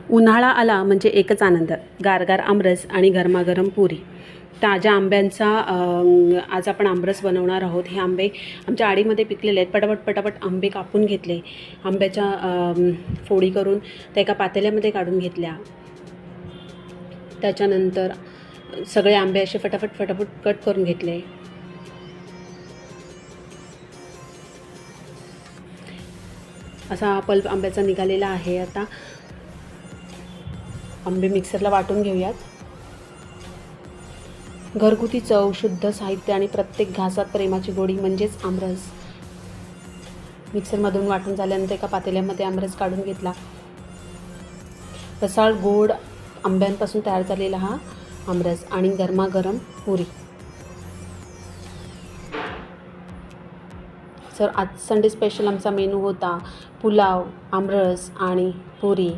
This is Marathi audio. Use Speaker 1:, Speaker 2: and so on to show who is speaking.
Speaker 1: उन्हाळा आला म्हणजे एकच आनंद, गारगार आमरस आणि गरमागरम पुरी. ताज्या आंब्यांचा आज आपण आमरस बनवणार आहोत. हे आंबे आमच्या आडीमध्ये पिकलेले आहेत. पटापट आंबे कापून घेतले, आंब्याच्या फोडी करून त्या एका पातेल्यामध्ये काढून घेतल्या. त्याच्यानंतर सगळे आंबे असे फटाफट कट करून घेतले. असा पल्प आंब्याचा निघालेला आहे. आता आंबे मिक्सरला वाटून घेऊयात. घरगुती चव, शुद्ध साहित्य आणि प्रत्येक घासात प्रेमाची गोडी म्हणजेच आमरस. मिक्सरमधून वाटून झाल्यानंतर एका पातेल्यामध्ये आमरस काढून घेतला. रसाळ गोड आंब्यांपासून तयार झालेला हा आमरस आणि गरमागरम पुरी. सर आज संडे स्पेशल आमचा मेनू होता पुलाव, आमरस आणि पुरी.